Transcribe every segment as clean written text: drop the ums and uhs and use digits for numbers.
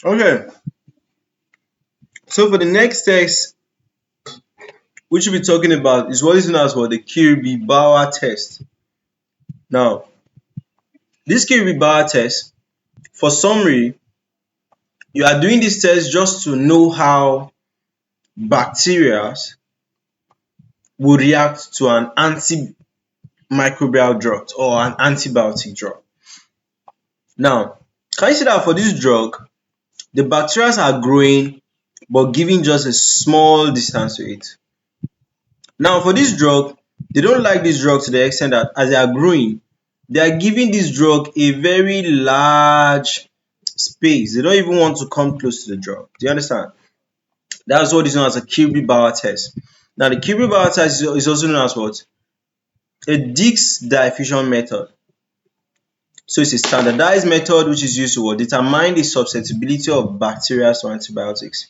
Okay, so for the next test, which we'll be talking about is what is known as the Kirby Bauer Test. Now, this Kirby Bauer Test, for summary, you are doing this test just to know how bacteria will react to an antimicrobial drug or an antibiotic drug. Now, can you see that for this drug, the bacteria are growing but giving just a small distance to it. Now, for this drug, they don't like this drug to the extent that as they are growing, they are giving this drug a very large space. They don't even want to come close to the drug. Do you understand? That's what is known as a Kirby Bauer test. Now, the Kirby Bauer test is also known as what? A Disks diffusion method. So it's a standardized method which is used to determine the susceptibility of bacteria to antibiotics.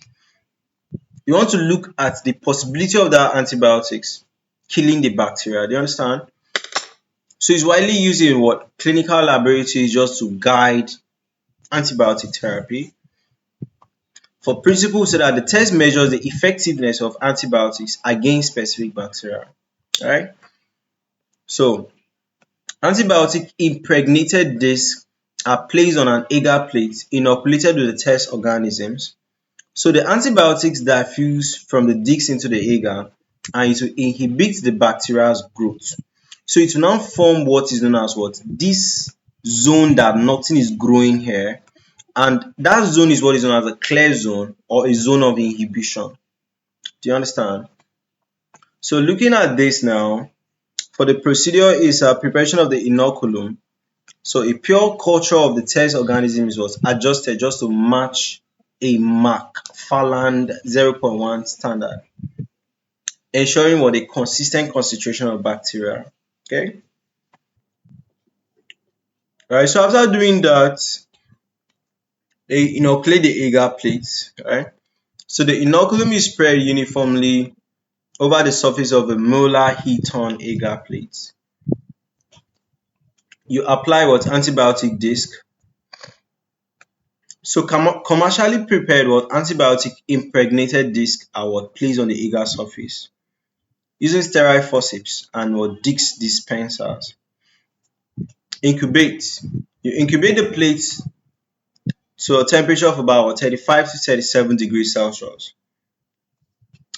You want to look at the possibility of that antibiotics killing the bacteria. Do you understand? So it's widely used in clinical laboratories just to guide antibiotic therapy. For principles so that the test measures the effectiveness of antibiotics against specific bacteria. Right? So antibiotic-impregnated disks are placed on an agar plate inoculated with the test organisms. So the antibiotics diffuse from the disks into the agar and it will inhibit the bacteria's growth. So it will now form what is known as this zone that nothing is growing here, and that zone is what is known as a clear zone or a zone of inhibition. Do you understand? So looking at this now, for the procedure is a preparation of the inoculum. So a pure culture of the test organisms was adjusted just to match a McFarland 0.1 standard, ensuring a consistent concentration of bacteria. Okay. Alright, so after doing that, they inoculate the agar plates. Right. So the inoculum is spread uniformly over the surface of a Mueller-Hinton Agar Plate. You apply antibiotic disc. So commercially prepared antibiotic-impregnated disks are placed on the agar surface using sterile forceps and disc dispensers. Incubate. You incubate the plates to a temperature of about 35 to 37 degrees Celsius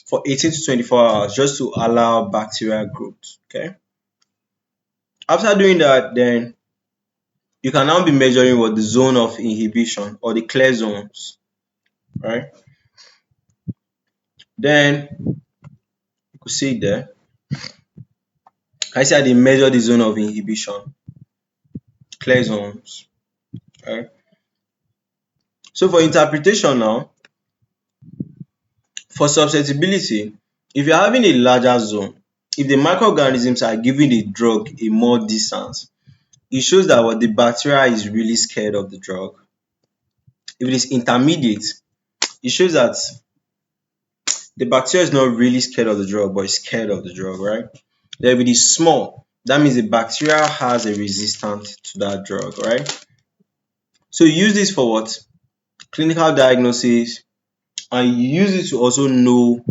for 18 to 24 hours just to allow bacterial growth. Okay. After doing that, then you can now be measuring the zone of inhibition or the clear zones, right? Then you could see there. I said they measure the zone of inhibition, clear zones, right? So for interpretation now, for susceptibility, if you're having a larger zone, if the microorganisms are giving the drug a more distance, it shows that the bacteria is really scared of the drug. If it is intermediate, it shows that the bacteria is not really scared of the drug, but is scared of the drug, right? Then if it is small, that means the bacteria has a resistance to that drug, right? So you use this for what? Clinical diagnosis, and you use it to also know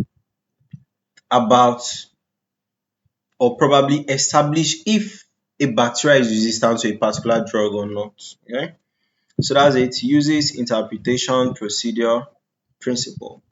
about or probably establish if a bacteria is resistant to a particular drug or not. Okay? So that's it. Uses interpretation, procedure, principle.